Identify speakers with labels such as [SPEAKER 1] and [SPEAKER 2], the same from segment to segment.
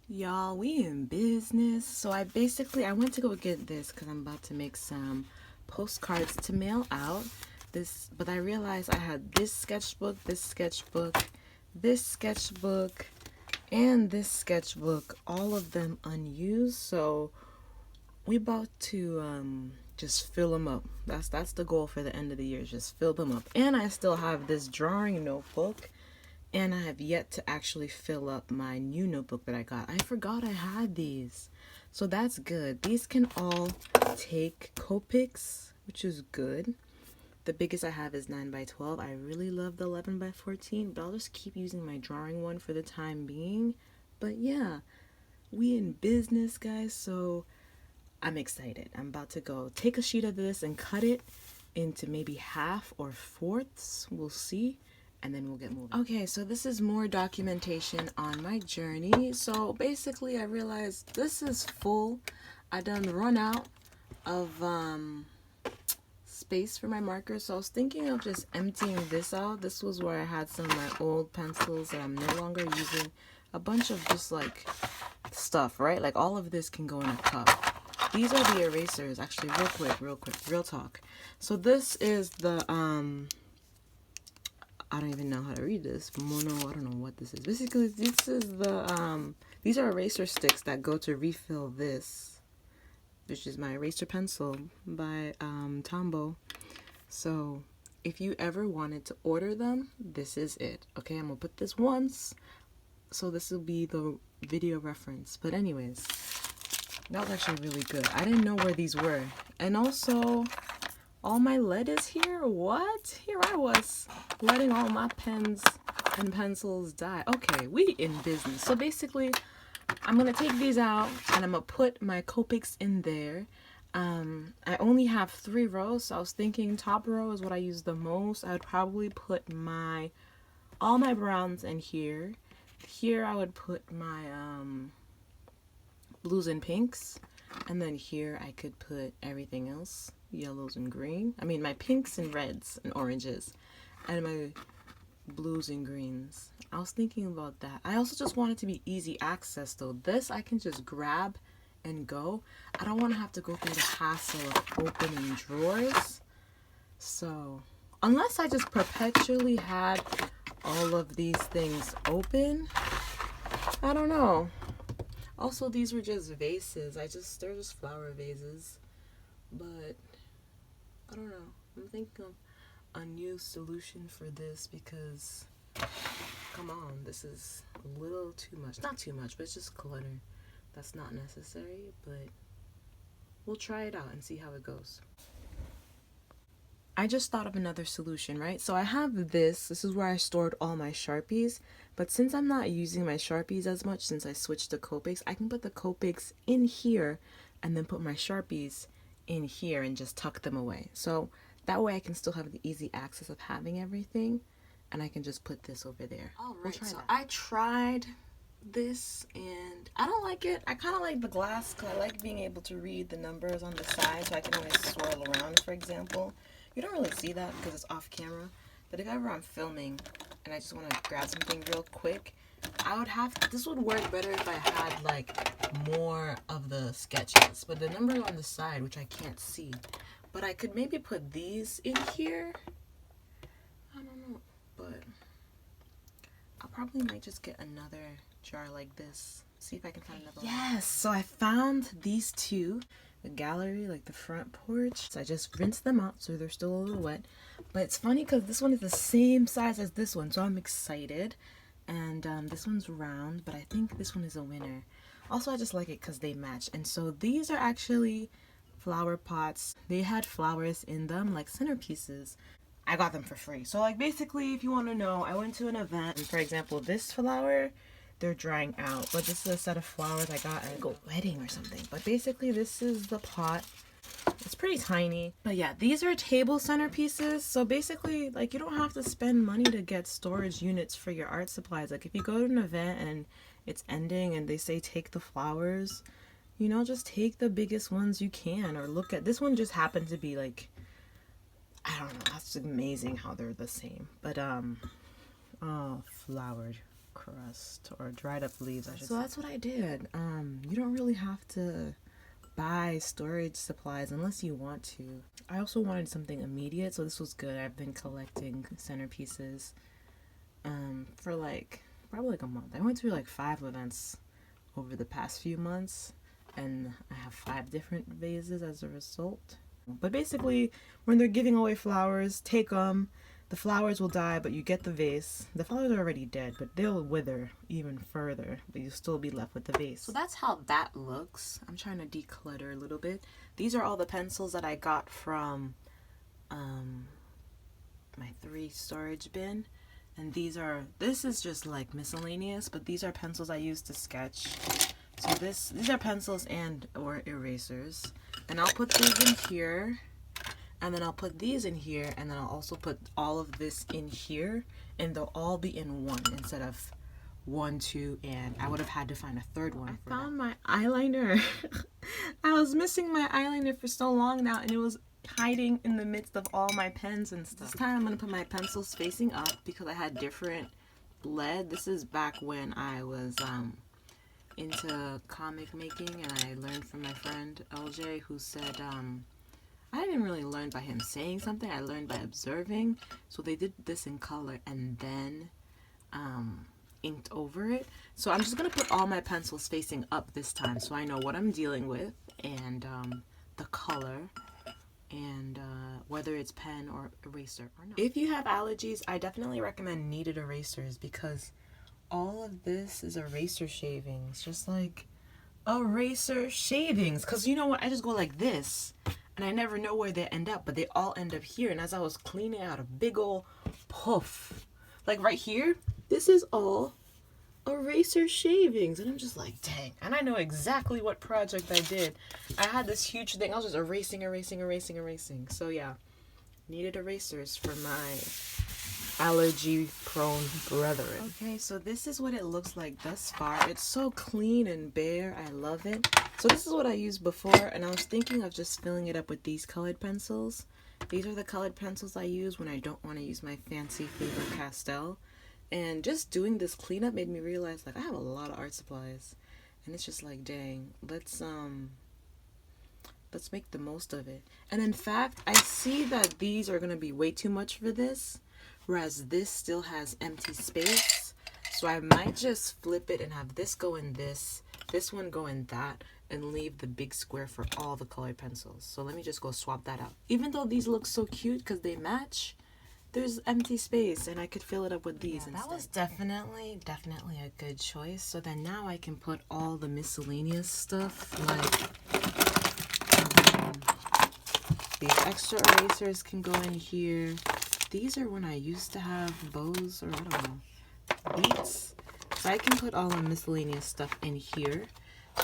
[SPEAKER 1] Y'all, we in business. So I went to go get this because I'm about to make some postcards to mail out. But I realized I had this sketchbook, this sketchbook, and this sketchbook, all of them unused. So we about to just fill them up. That's the goal for the end of the year, just fill them up. And I still have this drawing notebook. And I have yet to actually fill up my new notebook that I got. I forgot I had these. So that's good. These can all take Copics, which is good. The biggest I have is 9 by 12. I really love the 11 by 14, but I'll just keep using my drawing one for the time being. But yeah, we in business, guys, so I'm excited. I'm about to go take a sheet of this and cut it into maybe half or fourths. We'll see. And then we'll get moving. Okay, so this is more documentation on my journey. So basically I realized this is full. I done run out of space for my markers. So I was thinking of just emptying this out. This was where I had some of my old pencils that I'm no longer using. A bunch of just like stuff, right? Like all of this can go in a cup. These are the erasers. Actually, real quick, real talk. So this is the I don't even know how to read this. Mono, I don't know what this is. Basically, this is the, these are eraser sticks that go to refill this, which is my eraser pencil by Tombow. So, if you ever wanted to order them, this is it. Okay, I'm gonna put this once, so this will be the video reference. But anyways, that was actually really good. I didn't know where these were. And also, all my lead is here? What? Here I was letting all my pens and pencils die. Okay, we in business. So basically, I'm going to take these out and I'm going to put my Copics in there. I only have 3 rows, so I was thinking top row is what I use the most. I would probably put all my browns in here. Here I would put my blues and pinks. And then here I could put everything else, yellows and green. I mean my pinks and reds and oranges. And my blues and greens. I was thinking about that. I also just want it to be easy access though. This I can just grab and go. I don't want to have to go through the hassle of opening drawers. So, unless I just perpetually had all of these things open, I don't know. Also, these were just vases. They're just flower vases. But, I don't know. I'm thinking of a new solution for this because, come on, this is a little too much. Not too much, but it's just clutter. That's not necessary, but we'll try it out and see how it goes. I just thought of another solution, right? So I have this is where I stored all my Sharpies, but since I'm not using my Sharpies as much since I switched to Copics, I can put the Copics in here and then put my Sharpies in here and just tuck them away. So that way I can still have the easy access of having everything, and I can just put this over there. All right, so I tried this and I don't like it. I kind of like the glass because I like being able to read the numbers on the side so I can always swirl around, for example. You don't really see that because it's off camera, but if ever I'm filming and I just want to grab something real quick, this would work better if I had like more of the sketches, but the number on the side, which I can't see, but I could maybe put these in here. I don't know, but I'll probably might just get another jar like this. See if I can find another one. Yes, so I found these two. The gallery, like the front porch. So I just rinsed them out so they're still a little wet. But it's funny because this one is the same size as this one, so I'm excited. And this one's round, but I think this one is a winner. Also, I just like it because they match. And so these are actually flower pots. They had flowers in them, like centerpieces. I got them for free. So like basically, if you want to know, I went to an event. And for example, this flower, they're drying out, but this is a set of flowers I got at a wedding or something. But basically this is the pot. It's pretty tiny, but yeah, these are table centerpieces. So basically, like, you don't have to spend money to get storage units for your art supplies. Like if you go to an event and it's ending and they say take the flowers, you know, just take the biggest ones you can, or look at this one. Just happened to be like, I don't know, that's amazing how they're the same. But oh, flowered. crust or dried up leaves, I should say. So that's what I did. You don't really have to buy storage supplies unless you want to. I also wanted something immediate, so this was good. I've been collecting centerpieces for like probably like a month. I went through like 5 events over the past few months, and I have 5 different vases as a result. But basically, when they're giving away flowers, take them. The flowers will die, but you get the vase. The flowers are already dead, but they'll wither even further, but you'll still be left with the vase. So that's how that looks. I'm trying to declutter a little bit. These are all the pencils that I got from my 3 storage bin. And this is just like miscellaneous, but these are pencils I use to sketch. So these are pencils and or erasers. And I'll put these in here. And then I'll put these in here, and then I'll also put all of this in here, and they'll all be in one instead of 1, 2, and I would have had to find a 3rd one. I found my eyeliner. I was missing my eyeliner for so long now, and it was hiding in the midst of all my pens and stuff. This time I'm going to put my pencils facing up because I had different lead. This is back when I was into comic making, and I learned from my friend LJ, who said I didn't really learn by him saying something. I learned by observing. So they did this in color and then inked over it. So I'm just going to put all my pencils facing up this time so I know what I'm dealing with and the color and whether it's pen or eraser or not. If you have allergies, I definitely recommend kneaded erasers because all of this is eraser shavings. Just like eraser shavings. Because you know what? I just go like this. And I never know where they end up, but they all end up here. And as I was cleaning out a big old puff, like right here, this is all eraser shavings. And I'm just like, dang. And I know exactly what project I did. I had this huge thing. I was just erasing. So yeah, needed erasers for my allergy-prone brethren. Okay, so this is what it looks like thus far. It's so clean and bare. I love it. So this is what I used before, and I was thinking of just filling it up with these colored pencils. These are the colored pencils I use when I don't want to use my fancy Faber-Castell. And just doing this cleanup made me realize, like, I have a lot of art supplies. And it's just like, dang, let's make the most of it. And in fact, I see that these are going to be way too much for this, whereas this still has empty space. So I might just flip it and have this go in this one go in that, and leave the big square for all the colored pencils. So let me just go swap that out. Even though these look so cute because they match, there's empty space and I could fill it up with these instead. That was definitely a good choice. So then now I can put all the miscellaneous stuff, like these extra erasers can go in here. These are when I used to have bows or I don't know, beats. So I can put all the miscellaneous stuff in here.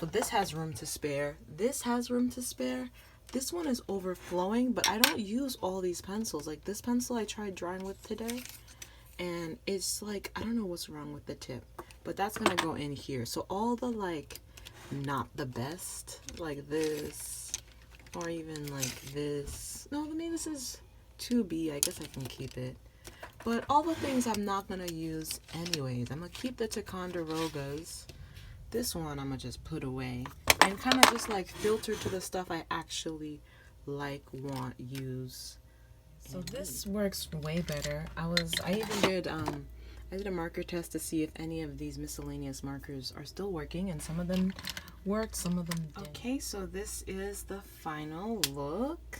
[SPEAKER 1] So this has room to spare. This has room to spare. This one is overflowing, but I don't use all these pencils. Like this pencil I tried drawing with today, and it's like, I don't know what's wrong with the tip, but that's gonna go in here. So all the like not the best, like this, or even like this. No, I mean this is 2B. I guess I can keep it. But all the things I'm not gonna use anyways. I'm gonna keep the Ticonderogas. This one I'm gonna just put away and kind of just like filter to the stuff I actually like, want, use. So this works way better. I even did I did a marker test to see if any of these miscellaneous markers are still working, and some of them worked, some of them didn't. Okay, so this is the final look.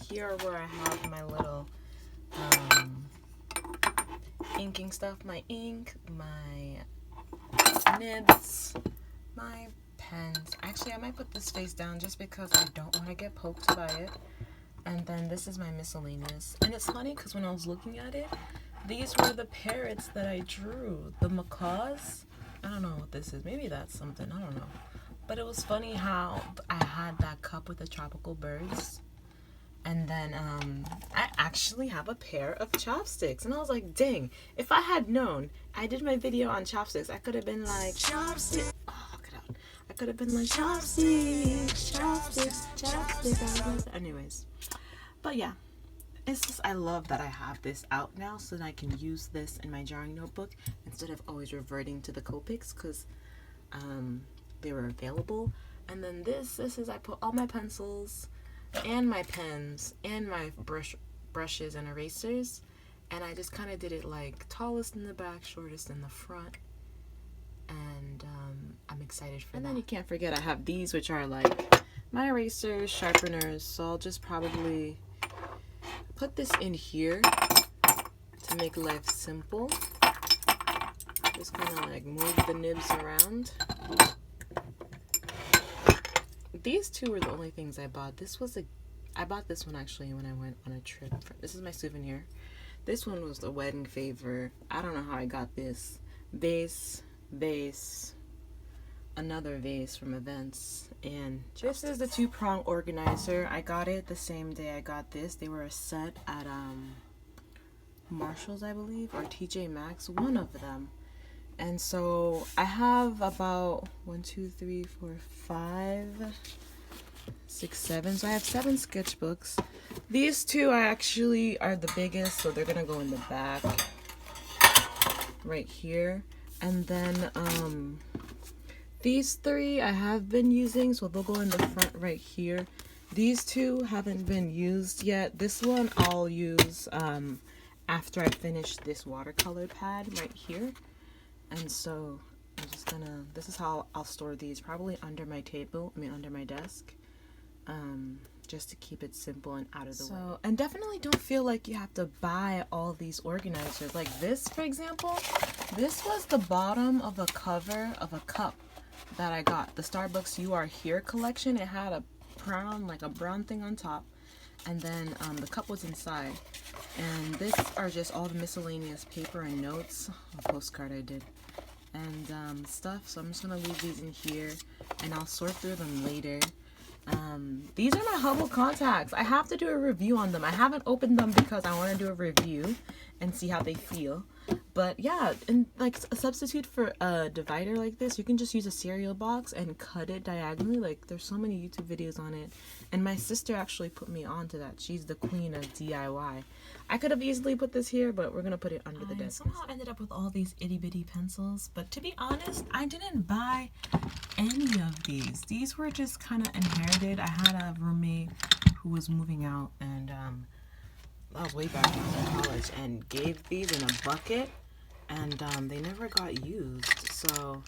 [SPEAKER 1] Here where I have my little inking stuff, my ink, my nibs, my pens. Actually, I might put this face down just because I don't want to get poked by it. And then this is my miscellaneous. And it's funny because when I was looking at it, these were the parrots that I drew. The macaws. I don't know what this is. Maybe that's something. I don't know. But it was funny how I had that cup with the tropical birds. And then I actually have a pair of chopsticks. And I was like, dang, if I had known, I did my video on chopsticks, I could have been like, chopsticks. Oh, get out. I could have been like, chopsticks. Anyways. But yeah, it's just, I love that I have this out now so that I can use this in my drawing notebook instead of always reverting to the Copics because they were available. And then this is, I put all my pencils and my pens and my brushes and erasers, and I just kind of did it like tallest in the back, shortest in the front. And I'm excited for that. And then you can't forget I have these, which are like my erasers, sharpeners, so I'll just probably put this in here to make life simple. Just kind of like move the nibs around. These two were the only things I bought. I bought this one actually when I went on a trip. This is my souvenir. This one was the wedding favor. I don't know how I got this. Vase, another vase from events, and this is the 2-prong organizer. I got it the same day I got this. They were a set at Marshall's, I believe, or TJ Maxx, one of them. And so I have about 1, 2, 3, 4, 5, 6, 7. So I have 7 sketchbooks. These two I actually are the biggest, so they're gonna go in the back right here. And then these 3 I have been using, so they'll go in the front right here. These 2 haven't been used yet. This one I'll use after I finish this watercolor pad right here. And so I'm just gonna, this is how I'll store these, probably under my under my desk, just to keep it simple and out of the way. And definitely don't feel like you have to buy all these organizers. Like this, for example, this was the bottom of a cover of a cup that I got, the Starbucks You Are Here collection. It had a brown thing on top, and then the cup was inside. And this are just all the miscellaneous paper and notes, a postcard I did, and stuff. So I'm just gonna leave these in here, and I'll sort through them later. These are my Hubble contacts. I have to do a review on them. I haven't opened them because I want to do a review and see how they feel. But yeah, and like a substitute for a divider like this, you can just use a cereal box and cut it diagonally. Like there's so many YouTube videos on it, and my sister actually put me onto that. She's the queen of DIY. I could have easily put this here, but we're gonna put it under the desk. I somehow ended up with all these itty bitty pencils, but to be honest, I didn't buy any of these. These were just kind of inherited. I had a roommate who was moving out, and that was way back when I was in college, and gave these in a bucket, and they never got used. So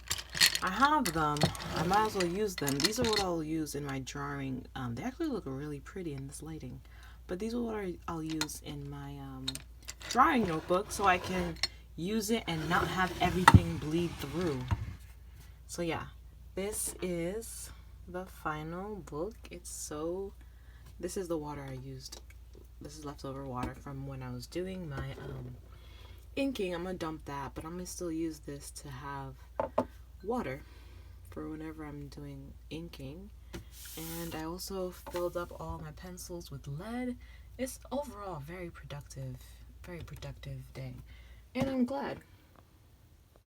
[SPEAKER 1] I have them. I might as well use them. These are what I'll use in my drawing. They actually look really pretty in this lighting, but these are what I'll use in my drawing notebook, so I can use it and not have everything bleed through. So yeah, this is the final book. This is the water I used. This is leftover water from when I was doing my inking. I'm gonna dump that, but I'm gonna still use this to have water for whenever I'm doing inking. And I also filled up all my pencils with lead. It's overall very productive day, and I'm glad.